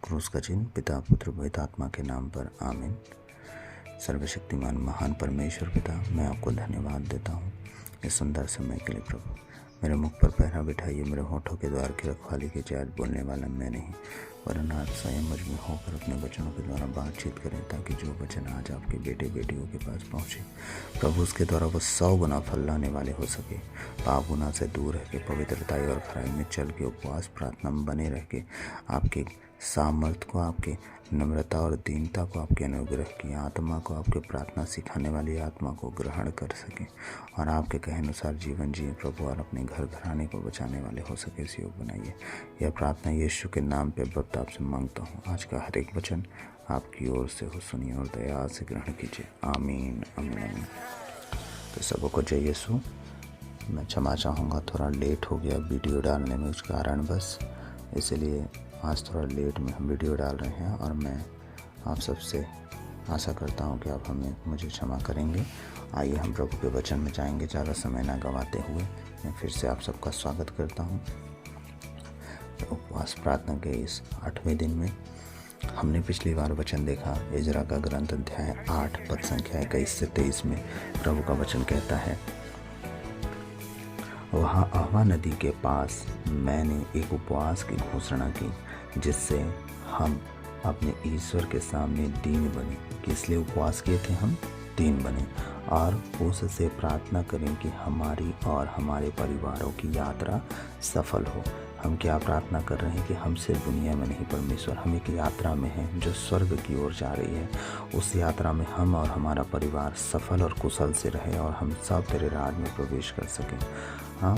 क्रूस का चिन्ह पिता पुत्र पवित्र आत्मा के नाम पर आमीन। सर्वशक्तिमान महान परमेश्वर पिता, मैं आपको धन्यवाद देता हूँ इस सुंदर समय के लिए। प्रभु, मेरे मुख पर पहरा बिठाइए, मेरे होठों के द्वार की रखवाली कीजिए। आज बोलने वाला मैं नहीं, वरन आप स्वयं मुझ में होकर अपने वचनों के द्वारा बातचीत करें, ताकि जो वचन आज आपके बेटे बेटियों के पास पहुँचे, प्रभु उसके द्वारा वो 100 गुना फल लाने वाले हो सके। पाप गुना से दूर रह के पवित्रताई और खराई में चल के उपवास प्रार्थना में बने रह के आपके सामर्थ्य को, आपके नम्रता और दीनता को, आपके अनुग्रह की आत्मा को, आपके प्रार्थना सिखाने वाली आत्मा को ग्रहण कर सके और आपके कहे अनुसार जीवन जिए प्रभु, और अपने घर घराने को बचाने वाले हो सके। इस योग बनाइए। यह प्रार्थना यीशु के नाम पे वक्त आपसे मांगता हूँ। आज का हर एक वचन आपकी ओर से हो, सुनिए और दया से ग्रहण कीजिए। आमीन आमीन आमीन। तो सबको जय यीशु। मैं क्षमा चाहूँगा, थोड़ा लेट हो गया वीडियो डालने में, उस कारण बस इसलिए आज थोड़ा लेट में हम वीडियो डाल रहे हैं, और मैं आप सबसे आशा करता हूं कि आप मुझे क्षमा करेंगे। आइए हम प्रभु के वचन में जाएंगे। ज़्यादा समय ना गंवाते हुए मैं फिर से आप सबका स्वागत करता हूं। उपवास प्रार्थना के इस 8वें दिन में हमने पिछली बार वचन देखा, इजरा का ग्रंथ अध्याय 8 पद संख्या 21 से 23 में प्रभु का वचन कहता है, वहाँ अहवा नदी के पास मैंने एक उपवास की घोषणा की, जिससे हम अपने ईश्वर के सामने दीन बने। किस लिए उपवास किए थे? हम दीन बने और उससे प्रार्थना करें कि हमारी और हमारे परिवारों की यात्रा सफल हो। हम क्या प्रार्थना कर रहे हैं कि हम सिर्फ दुनिया में नहीं, परमेश्वर हम एक यात्रा में हैं जो स्वर्ग की ओर जा रही है। उस यात्रा में हम और हमारा परिवार सफल और कुशल से रहे और हम सब तेरे राज में प्रवेश कर सकें। हाँ,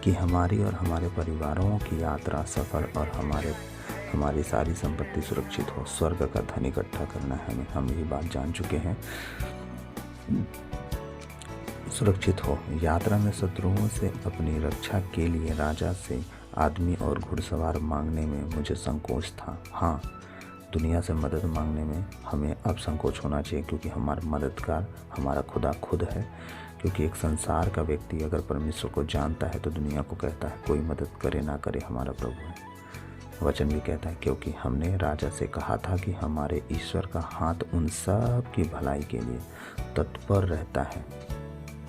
कि हमारी और हमारे परिवारों की यात्रा सफल और हमारी सारी संपत्ति सुरक्षित हो। स्वर्ग का धन इकट्ठा करना है हमें, हम ये बात जान चुके हैं। सुरक्षित हो। यात्रा में शत्रुओं से अपनी रक्षा के लिए राजा से आदमी और घुड़सवार मांगने में मुझे संकोच था। हाँ, दुनिया से मदद मांगने में हमें अब संकोच होना चाहिए, क्योंकि हमारा मददगार हमारा खुदा खुद है। क्योंकि एक संसार का व्यक्ति अगर परमेश्वर को जानता है तो दुनिया को कहता है, कोई मदद करे ना करे, हमारा प्रभु है। वचन भी कहता है, क्योंकि हमने राजा से कहा था कि हमारे ईश्वर का हाथ उन सब की भलाई के लिए तत्पर रहता है।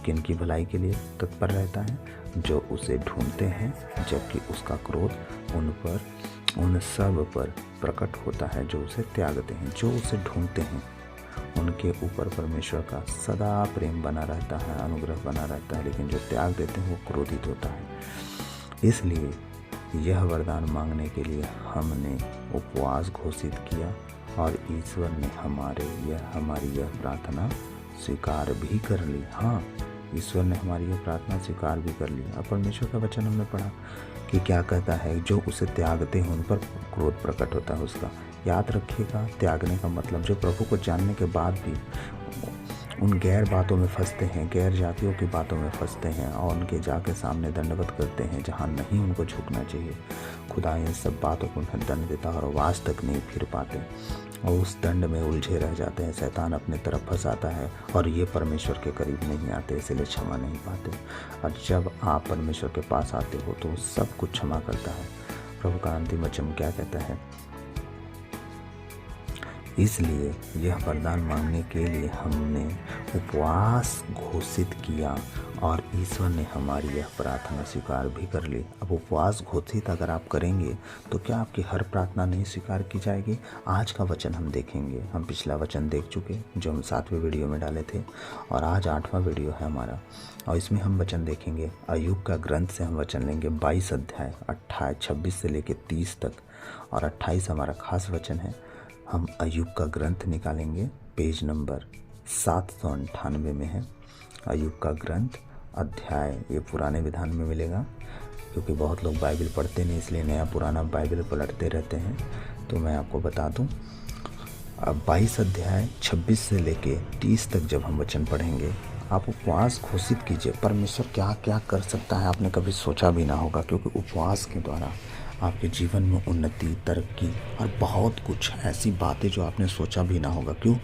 किन की भलाई के लिए तत्पर रहता है? जो उसे ढूंढते हैं, जबकि उसका क्रोध उन सब पर प्रकट होता है जो उसे त्यागते हैं। जो उसे ढूंढते हैं उनके ऊपर परमेश्वर का सदा प्रेम बना रहता है, अनुग्रह बना रहता है, लेकिन जो त्याग देते हैं वो क्रोधित होता है। इसलिए यह वरदान मांगने के लिए हमने उपवास घोषित किया और ईश्वर ने हमारी यह प्रार्थना स्वीकार भी कर ली। हाँ, ईश्वर ने हमारी यह प्रार्थना स्वीकार भी कर ली। अब परमेश्वर का वचन हमने पढ़ा कि क्या कहता है, जो उसे त्यागते हैं उन पर क्रोध प्रकट होता है उसका। याद रखिएगा, त्यागने का मतलब जो प्रभु को जानने के बाद भी उन गैर बातों में फंसते हैं, गैर जातियों की बातों में फंसते हैं और उनके जाके सामने दंडवत करते हैं जहाँ नहीं उनको झुकना चाहिए। खुदा इन सब बातों को उन्हें दंड देता है और वाज तक नहीं फिर पाते और उस दंड में उलझे रह जाते हैं। शैतान अपने तरफ फंसाता है और ये परमेश्वर के करीब नहीं आते, इसलिए क्षमा नहीं पाते। और जब आप परमेश्वर के पास आते हो तो सब कुछ क्षमा करता है। प्रभु का अंतिम वचन क्या कहता है? इसलिए यह वरदान मांगने के लिए हमने उपवास घोषित किया और ईश्वर ने हमारी यह प्रार्थना स्वीकार भी कर ली। अब उपवास घोषित अगर आप करेंगे तो क्या आपकी हर प्रार्थना नहीं स्वीकार की जाएगी? आज का वचन हम देखेंगे। हम पिछला वचन देख चुके जो हम 7वें वीडियो में डाले थे, और आज 8वां वीडियो है हमारा, और इसमें हम वचन देखेंगे। अय्यूब का ग्रंथ से हम वचन लेंगे 22 अध्याय 26 से लेकर 30 तक, और 28 हमारा खास वचन है। हम अय्यूब का ग्रंथ निकालेंगे, पेज नंबर 798 में है अय्यूब का ग्रंथ अध्याय। ये पुराने विधान में मिलेगा, क्योंकि बहुत लोग बाइबल पढ़ते नहीं, इसलिए नया पुराना बाइबल पलटते रहते हैं। तो मैं आपको बता दूं, अब 22 अध्याय 26 से लेके 30 तक जब हम वचन पढ़ेंगे, आप उपवास घोषित कीजिए। परमेश्वर क्या क्या कर सकता है आपने कभी सोचा भी ना होगा, क्योंकि उपवास के द्वारा आपके जीवन में उन्नति, तरक्की और बहुत कुछ ऐसी बातें जो आपने सोचा भी ना होगा। क्यों?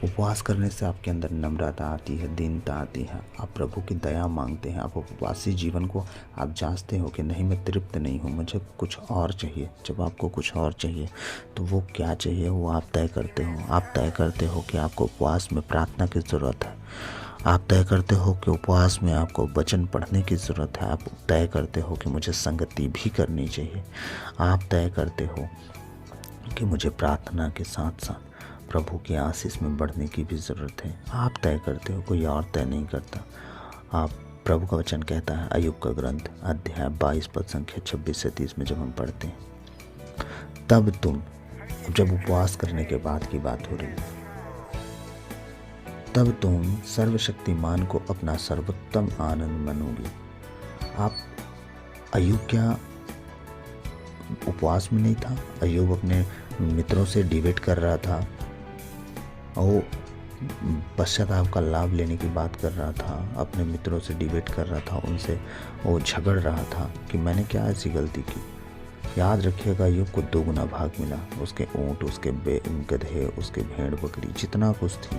उपवास करने से आपके अंदर नम्रता आती है, दीनता आती है, आप प्रभु की दया मांगते हैं। आप उपवासी जीवन को आप जांचते हो कि नहीं, मैं तृप्त नहीं हूँ, मुझे कुछ और चाहिए। जब आपको कुछ और चाहिए तो वो क्या चाहिए वो आप तय करते हो। आप तय करते हो कि आपको उपवास में प्रार्थना की ज़रूरत है। आप तय करते हो कि उपवास में आपको वचन पढ़ने की ज़रूरत है। आप तय करते हो कि मुझे संगति भी करनी चाहिए। आप तय करते हो कि मुझे प्रार्थना के साथ साथ प्रभु की आशीष में बढ़ने की भी ज़रूरत है। आप तय करते हो, कोई और तय नहीं करता। आप प्रभु का वचन कहता है, अय्यूब का ग्रंथ अध्याय 22 पद संख्या 26 से 30 में जब हम पढ़ते हैं, तब तुम, जब उपवास करने के बाद की बात हो रही है, तब तुम सर्वशक्तिमान को अपना सर्वोत्तम आनंद मानोगे। आप, अय्यूब क्या उपवास में नहीं था? अय्यूब अपने मित्रों से डिबेट कर रहा था, वो पश्चाताप का लाभ लेने की बात कर रहा था, अपने मित्रों से डिबेट कर रहा था, उनसे वो झगड़ रहा था कि मैंने क्या ऐसी गलती की। याद रखिएगा, अय्यूब को 2 गुना भाग मिला। उसके ऊँट, उसके गधे, उसके भेड़ बकरी, जितना कुछ थी,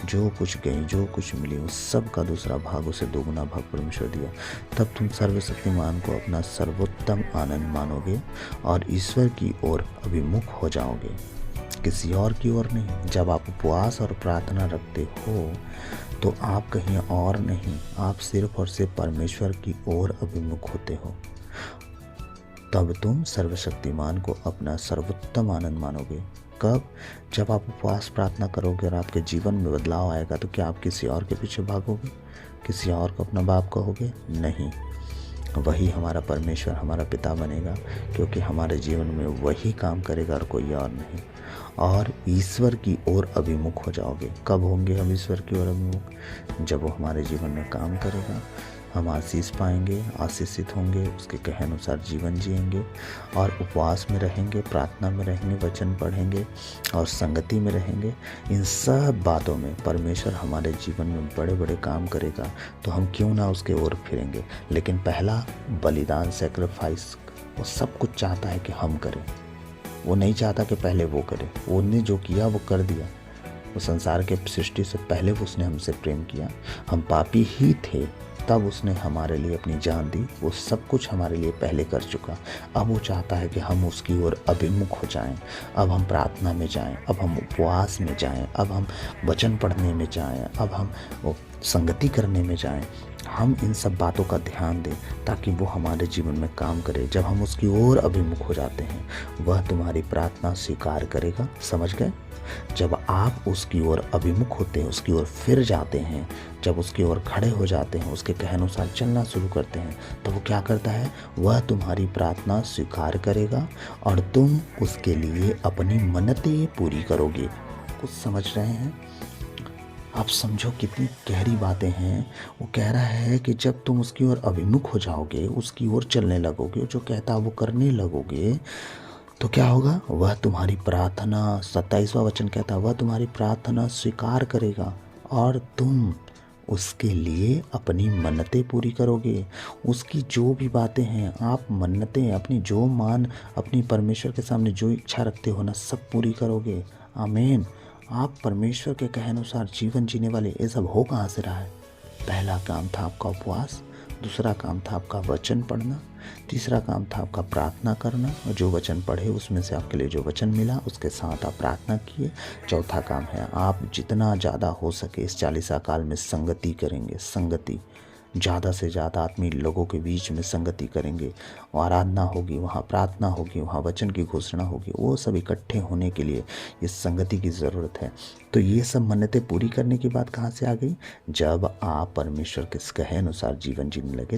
जो कुछ गई, जो कुछ मिली, उस सब का दूसरा भाग, उसे 2 गुना भाग परमेश्वर दिया। तब तुम सर्वशक्तिमान को अपना सर्वोत्तम आनंद मानोगे और ईश्वर की ओर अभिमुख हो जाओगे, किसी और की ओर नहीं। जब आप उपवास और प्रार्थना रखते हो तो आप कहीं और नहीं, आप सिर्फ और सिर्फ परमेश्वर की ओर अभिमुख होते हो। तब तुम सर्वशक्तिमान को अपना सर्वोत्तम आनंद मानोगे। कब? जब आप उपवास प्रार्थना करोगे और आपके जीवन में बदलाव आएगा। तो क्या आप किसी और के पीछे भागोगे? किसी और को अपना बाप कहोगे? नहीं, वही हमारा परमेश्वर, हमारा पिता बनेगा, क्योंकि हमारे जीवन में वही काम करेगा और कोई और नहीं। और ईश्वर की ओर अभिमुख हो जाओगे। कब होंगे हम ईश्वर की ओर अभिमुख? जब वो हमारे जीवन में काम करेगा, हम आशीष पाएंगे, आशीषित होंगे, उसके कहे अनुसार जीवन जिएंगे और उपवास में रहेंगे, प्रार्थना में रहेंगे, वचन पढ़ेंगे और संगति में रहेंगे। इन सब बातों में परमेश्वर हमारे जीवन में बड़े बड़े काम करेगा। तो हम क्यों ना उसके ओर फिरेंगे। लेकिन पहला बलिदान, सेक्रीफाइस, वो सब कुछ चाहता है कि हम करें। वो नहीं चाहता कि पहले वो करे। उसने जो किया वो कर दिया। वो संसार के सृष्टि से पहले उसने हमसे प्रेम किया। हम पापी ही थे, तब उसने हमारे लिए अपनी जान दी। वो सब कुछ हमारे लिए पहले कर चुका। अब वो चाहता है कि हम उसकी ओर अभिमुख हो जाएं। अब हम प्रार्थना में जाएं, अब हम उपवास में जाएं, अब हम वचन पढ़ने में जाएं, अब हम वो संगति करने में जाएं। हम इन सब बातों का ध्यान दें ताकि वो हमारे जीवन में काम करे। जब हम उसकी ओर अभिमुख हो जाते हैं, वह तुम्हारी प्रार्थना स्वीकार करेगा। समझ गए? जब आप उसकी ओर अभिमुख होते हैं, उसकी ओर फिर जाते हैं, जब उसकी ओर खड़े हो जाते हैं, उसके कहे अनुसार चलना शुरू करते हैं, तो वो क्या करता है? वह तुम्हारी प्रार्थना स्वीकार करेगा और तुम उसके लिए अपनी मन्नतें पूरी करोगे। कुछ समझ रहे हैं? आप समझो कितनी गहरी बातें हैं। वो कह रहा है कि जब तुम उसकी ओर अभिमुख हो जाओगे, उसकी ओर चलने लगोगे, जो कहता है वो करने लगोगे, तो क्या होगा? वह तुम्हारी प्रार्थना, 27वां वचन कहता है, वह तुम्हारी प्रार्थना स्वीकार करेगा और तुम उसके लिए अपनी मन्नतें पूरी करोगे। उसकी जो भी बातें हैं, आप मन्नतें, अपनी जो मान, अपनी परमेश्वर के सामने जो इच्छा रखते हो ना, सब पूरी करोगे। आमीन। आप परमेश्वर के कहे अनुसार जीवन जीने वाले। ये सब हो कहाँ से रहा है? पहला काम था आपका उपवास, दूसरा काम था आपका वचन पढ़ना, तीसरा काम था आपका प्रार्थना करना, और जो वचन पढ़े उसमें से आपके लिए जो वचन मिला उसके साथ आप प्रार्थना किए। चौथा काम है, आप जितना ज़्यादा हो सके इस 40 काल में संगति करेंगे। संगति, ज़्यादा से ज़्यादा आत्मीय लोगों के बीच में संगति करेंगे। आराधना होगी, वहाँ प्रार्थना होगी, वहाँ वचन की घोषणा होगी। वो सब इकट्ठे होने के लिए इस संगति की ज़रूरत है। तो ये सब मन्नतें पूरी करने की बात कहाँ से आ गई? जब आप परमेश्वर के कहे अनुसार जीवन जीने लगे,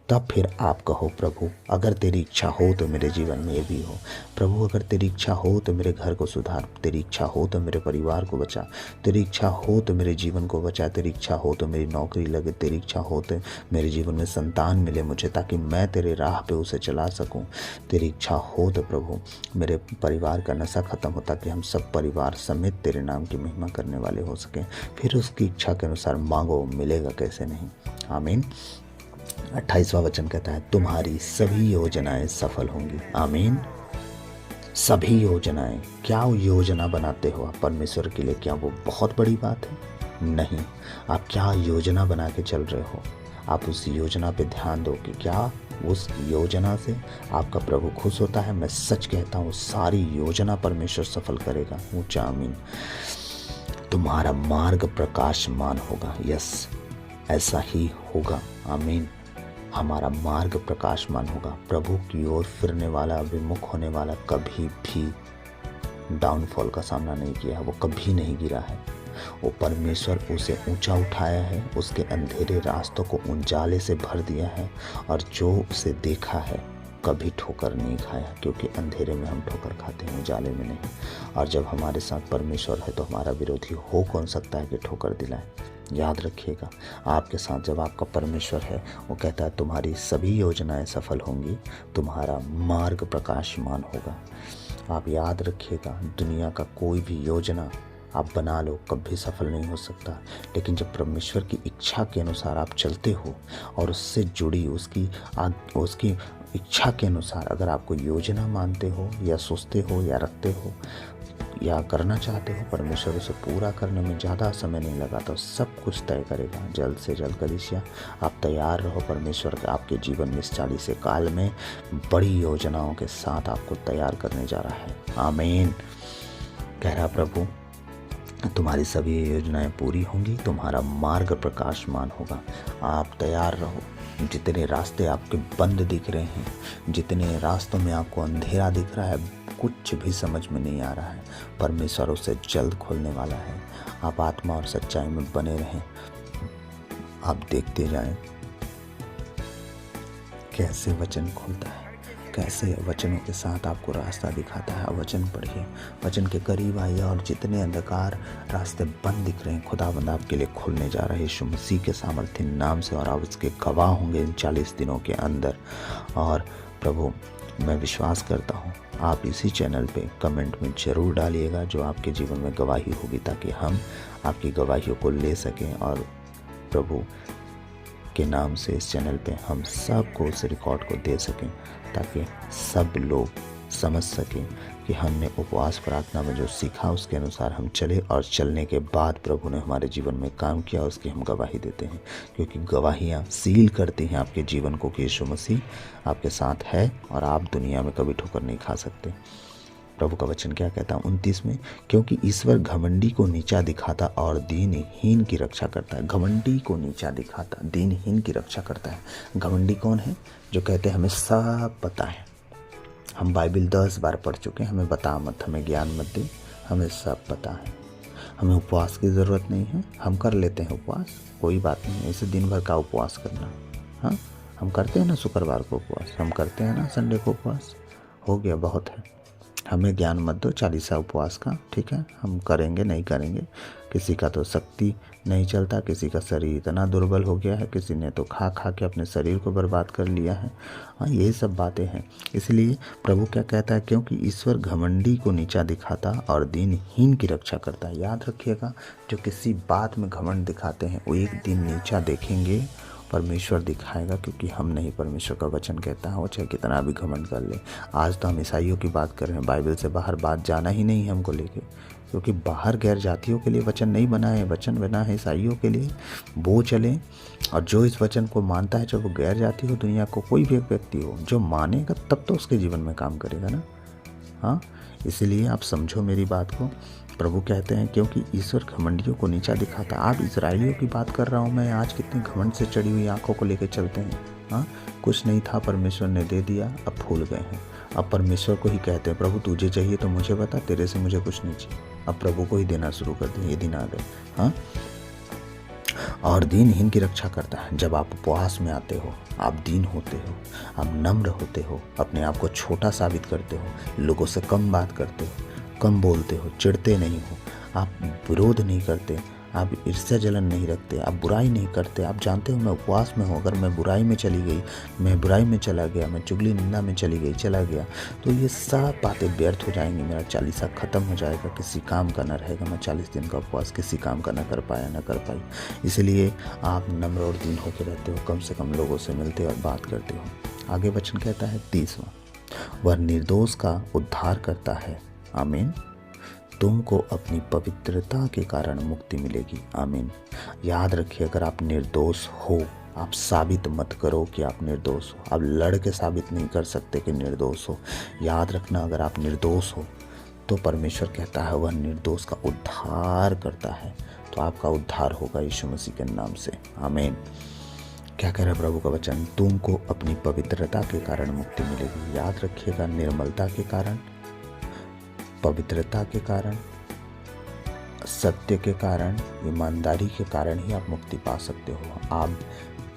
तब फिर आप कहो, प्रभु अगर तेरी इच्छा हो तो मेरे जीवन में ये भी हो। प्रभु अगर तेरी इच्छा हो तो मेरे घर को सुधार, तेरी इच्छा हो तो मेरे परिवार को बचा, तेरी इच्छा हो तो मेरे जीवन को बचा, तेरी इच्छा हो तो मेरी नौकरी लगे, तेरी इच्छा हो तो मेरे जीवन में संतान मिले मुझे, ताकि मैं तेरे राह पे उसे चला सकूं। तेरी इच्छा हो तो प्रभु मेरे परिवार का नशा खत्म हो, ताकि हम सब परिवार समेत तेरे नाम की महिमा करने वाले हो सकें। फिर उसकी इच्छा के अनुसार मांगो, मिलेगा कैसे नहीं। आमीन। 28वां वचन कहता है तुम्हारी सभी योजनाएं सफल होंगी। आमीन। सभी योजनाएं, क्या योजना बनाते हो आप परमेश्वर के लिए? क्या वो बहुत बड़ी बात है? नहीं। आप क्या योजना बना के चल रहे हो? आप उस योजना पे ध्यान दो कि क्या उस योजना से आपका प्रभु खुश होता है। मैं सच कहता हूँ सारी योजना परमेश्वर सफल करेगा। ऊंचा आमीन। तुम्हारा मार्ग प्रकाशमान होगा। यस, ऐसा ही होगा। आमीन। हमारा मार्ग प्रकाशमान होगा। प्रभु की ओर फिरने वाला, विमुख होने वाला कभी भी डाउनफॉल का सामना नहीं किया है। वो कभी नहीं गिरा है। वो परमेश्वर उसे ऊंचा उठाया है, उसके अंधेरे रास्तों को उजाले से भर दिया है, और जो उसे देखा है कभी ठोकर नहीं खाया, क्योंकि अंधेरे में हम ठोकर खाते हैं, उजाले में नहीं। और जब हमारे साथ परमेश्वर है तो हमारा विरोधी हो कौन सकता है कि ठोकर दिलाए। याद रखिएगा, आपके साथ जब आपका परमेश्वर है, वो कहता है तुम्हारी सभी योजनाएं सफल होंगी, तुम्हारा मार्ग प्रकाशमान होगा। आप याद रखिएगा, दुनिया का कोई भी योजना आप बना लो कभी सफल नहीं हो सकता। लेकिन जब परमेश्वर की इच्छा के अनुसार आप चलते हो और उससे जुड़ी उसकी इच्छा के अनुसार अगर आप कोई योजना मानते हो या सोचते हो या रखते हो या करना चाहते हो, परमेश्वर उसे पूरा करने में ज़्यादा समय नहीं लगाता, सब कुछ तय करेगा जल्द से जल्द। कलीसिया, आप तैयार रहो। परमेश्वर आपके जीवन में इस 40 काल में बड़ी योजनाओं के साथ आपको तैयार करने जा रहा है। आमीन। कह रहा प्रभु तुम्हारी सभी योजनाएं पूरी होंगी, तुम्हारा मार्ग प्रकाशमान होगा। आप तैयार रहो। जितने रास्ते आपके बंद दिख रहे हैं, जितने रास्तों में आपको अंधेरा दिख रहा है, कुछ भी समझ में नहीं आ रहा है, परमेश्वर उसे जल्द खोलने वाला है। आप आत्मा और सच्चाई में बने रहें। आप देखते जाएं कैसे वचन खोलता है, कैसे वचनों के साथ आपको रास्ता दिखाता है। वचन पढ़िए, वचन के करीब आइए, और जितने अंधकार रास्ते बंद दिख रहे हैं, खुदावंद आपके लिए खुलने जा रहे हैं यीशु मसीह के सामर्थ्य नाम से। और आप उसके गवाह होंगे इन 40 दिनों के अंदर। और प्रभु, मैं विश्वास करता हूँ आप इसी चैनल पे कमेंट में ज़रूर डालिएगा जो आपके जीवन में गवाही होगी, ताकि हम आपकी गवाहियों को ले सकें और प्रभु के नाम से इस चैनल पे हम सबको उस रिकॉर्ड को दे सकें, ताकि सब लोग समझ सकें कि हमने उपवास प्रार्थना में जो सीखा उसके अनुसार हम चले, और चलने के बाद प्रभु ने हमारे जीवन में काम किया, उसकी हम गवाही देते हैं। क्योंकि गवाहियाँ सील करती हैं आपके जीवन को कि यीशु मसीह आपके साथ है और आप दुनिया में कभी ठोकर नहीं खा सकते। प्रभु का वचन क्या कहता है 29 में, क्योंकि ईश्वर घमंडी को नीचा दिखाता और दीनहीन की रक्षा करता है। घमंडी को नीचा दिखाता, दीनहीन की रक्षा करता है। घमंडी कौन है? जो कहते हैं हमें सब पता है, हम बाइबल 10 बार पढ़ चुके हैं, हमें बता मत, हमें ज्ञान मत दे, हमें सब पता है, हमें उपवास की ज़रूरत नहीं है, हम कर लेते हैं उपवास, कोई बात नहीं, ऐसे दिन भर का उपवास करना। हाँ, हम करते हैं ना शुक्रवार को उपवास, हम करते हैं ना संडे को उपवास, हो गया, बहुत है। हमें ज्ञान मत दो 40 उपवास का, ठीक है, हम करेंगे नहीं करेंगे। किसी का तो शक्ति नहीं चलता, किसी का शरीर इतना दुर्बल हो गया है, किसी ने तो खा खा के अपने शरीर को बर्बाद कर लिया है। हाँ, यही सब बातें हैं। इसलिए प्रभु क्या कहता है, क्योंकि ईश्वर घमंडी को नीचा दिखाता और दीनहीन की रक्षा करता है। याद रखिएगा, जो किसी बात में घमंड दिखाते हैं वो एक दिन नीचा देखेंगे, परमेश्वर दिखाएगा, क्योंकि हम नहीं, परमेश्वर का वचन कहता है वो चाहे कितना भी घमंड कर ले। आज तो हम ईसाइयों की बात कर रहे हैं, बाइबल से बाहर बात जाना ही नहीं है हमको लेके, क्योंकि बाहर गैर जातियों के लिए वचन नहीं बना है, वचन बना है ईसाइयों के लिए। वो चलें, और जो इस वचन को मानता है, चाहे वो गैर जाति हो, दुनिया को कोई भी व्यक्ति हो, जो मानेगा तब तो उसके जीवन में काम करेगा ना। हाँ, इसलिए आप समझो मेरी बात को। प्रभु कहते हैं क्योंकि ईश्वर घमंडियों को नीचा दिखाता। आप इजराइलियों की बात कर रहा हूँ मैं, आज कितने घमंड से चढ़ी हुई आंखों को लेकर चलते हैं। हाँ, कुछ नहीं था, परमेश्वर ने दे दिया, अब भूल गए हैं। अब परमेश्वर को ही कहते हैं, प्रभु तुझे चाहिए तो मुझे बता, तेरे से मुझे कुछ नहीं चाहिए। अब प्रभु को ही देना शुरू कर दिए, ये दिन आ गए। हाँ, और दीनहीन की रक्षा करता है। जब आप उपवास में आते हो, आप दीन होते हो, आप नम्र होते हो, अपने आप को छोटा साबित करते हो, लोगों से कम बात करते हो, कम बोलते हो, चिढ़ते नहीं हो, आप विरोध नहीं करते, आप ईर्ष्या जलन नहीं रखते, आप बुराई नहीं करते। आप जानते हो मैं उपवास में हूँ, अगर मैं बुराई में चली गई, मैं बुराई में चला गया, मैं चुगली निंदा में चला गया, तो ये सब बातें व्यर्थ हो जाएंगी। मेरा चालीसा ख़त्म हो जाएगा, किसी काम का न रहेगा। मैं 40 दिन का उपवास किसी काम का न कर पाई। इसलिए आप नम्र और दीन होकर रहते हो, कम से कम लोगों से मिलते और बात करते हो। आगे वचन कहता है 30वां, वह निर्दोष का उद्धार करता है। आमीन। तुमको अपनी पवित्रता के कारण मुक्ति मिलेगी। आमीन। याद रखिए, अगर आप निर्दोष हो, आप साबित मत करो कि आप निर्दोष हो। आप लड़ के साबित नहीं कर सकते कि निर्दोष हो। याद रखना, अगर आप निर्दोष हो तो परमेश्वर कहता है वह निर्दोष का उद्धार करता है। तो आपका उद्धार होगा यीशु मसीह के नाम से। आमीन। क्या कह रहा है प्रभु का वचन? तुमको अपनी पवित्रता के कारण मुक्ति मिलेगी। याद रखिएगा, निर्मलता के कारण, पवित्रता के कारण, सत्य के कारण, ईमानदारी के कारण ही आप मुक्ति पा सकते हो। आप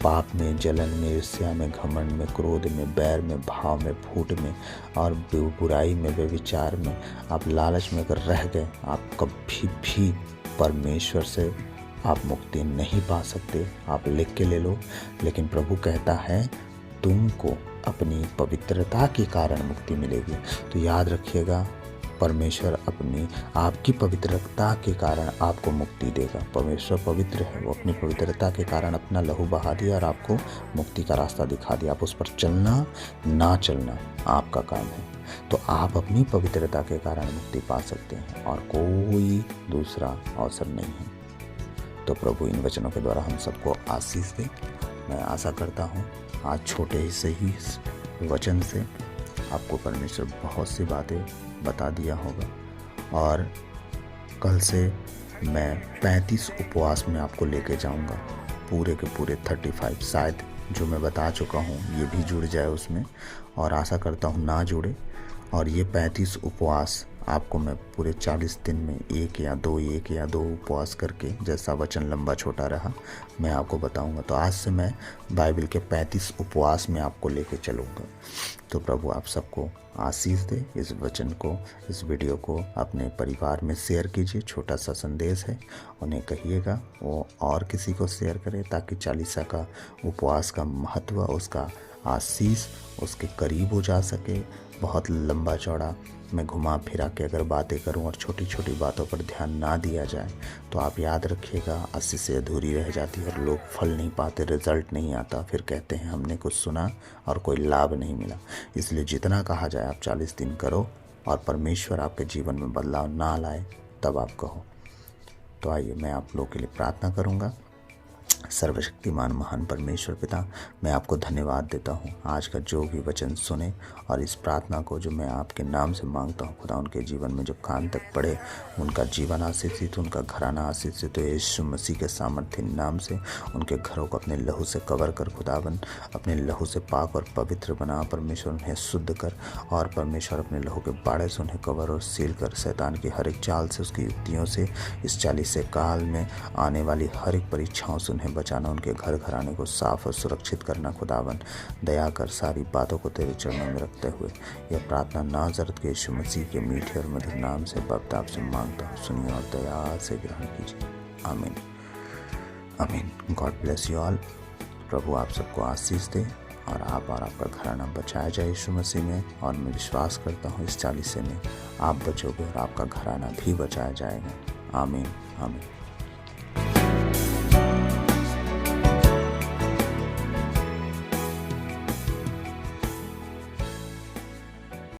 पाप में, जलन में, ईर्ष्या में, घमंड में, क्रोध में, बैर में, भाव में, फूट में और बुराई में, व्यभिचार में, आप लालच में अगर रह गए, आप कभी भी परमेश्वर से आप मुक्ति नहीं पा सकते। आप लिख के ले लो। लेकिन प्रभु कहता है तुमको अपनी पवित्रता के कारण मुक्ति मिलेगी। तो याद रखिएगा, परमेश्वर अपनी आपकी पवित्रता के कारण आपको मुक्ति देगा। परमेश्वर पवित्र है, वो अपनी पवित्रता के कारण अपना लहू बहा दिया और आपको मुक्ति का रास्ता दिखा दिया। आप उस पर चलना ना चलना आपका काम है। तो आप अपनी पवित्रता के कारण मुक्ति पा सकते हैं और कोई दूसरा अवसर नहीं है। तो प्रभु इन वचनों के द्वारा हम सबको आशीष दे। मैं आशा करता हूँ आज छोटे ही से ही वचन से आपको परमेश्वर बहुत सी बातें बता दिया होगा। और कल से मैं 35 उपवास में आपको लेके जाऊंगा, पूरे के पूरे 35। शायद जो मैं बता चुका हूँ ये भी जुड़ जाए उसमें, और आशा करता हूँ ना जुड़े। और ये 35 उपवास आपको मैं पूरे 40 दिन में एक या दो उपवास करके, जैसा वचन लंबा छोटा रहा, मैं आपको बताऊंगा। तो आज से मैं बाइबल के 35 उपवास में आपको लेके चलूँगा। तो प्रभु आप सबको आशीष दे। इस वचन को, इस वीडियो को अपने परिवार में शेयर कीजिए। छोटा सा संदेश है, उन्हें कहिएगा वो और किसी को शेयर करें, ताकि चालीसा का उपवास का महत्व, उसका आशीष उसके करीब हो जा सके। बहुत लंबा चौड़ा मैं घुमा फिरा के अगर बातें करूं और छोटी छोटी बातों पर ध्यान ना दिया जाए, तो आप याद रखिएगा आशीष से अधूरी रह जाती है और लोग फल नहीं पाते, रिजल्ट नहीं आता। फिर कहते हैं हमने कुछ सुना और कोई लाभ नहीं मिला। इसलिए जितना कहा जाए आप 40 दिन करो, और परमेश्वर आपके जीवन में बदलाव ना लाए तब आप कहो। तो आइए मैं आप लोगों के लिए प्रार्थना करूँगा। सर्वशक्तिमान महान परमेश्वर पिता, मैं आपको धन्यवाद देता हूँ आज का जो भी वचन सुने, और इस प्रार्थना को जो मैं आपके नाम से मांगता हूँ खुदा, उनके जीवन में जो कान तक पड़े उनका जीवन आशीषित, उनका घराना आशीषित। तो यीशु मसीह के सामर्थ्य नाम से उनके घरों को अपने लहू से कवर कर खुदावन, अपने लहू से पाक और पवित्र बना परमेश्वर, उन्हें शुद्ध कर। और परमेश्वर अपने लहू के बाड़े से उन्हें कवर और सील कर। शैतान की हर एक चाल से, उसकी युक्तियों से, इस 40 काल में आने वाली हर एक परीक्षाओं से उन्हें बचाना, उनके घर घराने को साफ और सुरक्षित करना। खुदावन दया कर, सारी बातों को तेरे चरणों में रखते हुए यह प्रार्थना नाज़रत के यीशु मसीह के मीठे और मधुर नाम से बब्ताब से मांगता हूँ। सुनिए और दया से ग्रहण कीजिए। आमीन आमीन। God bless you all. प्रभु आप सबको आशीष दे और आप और आपका घराना बचाया जाए यीशु मसीह में। और मैं विश्वास करता हूँ इस 40 में आप बचोगे और आपका घराना भी बचाया जाएगा। आमीन आमीन।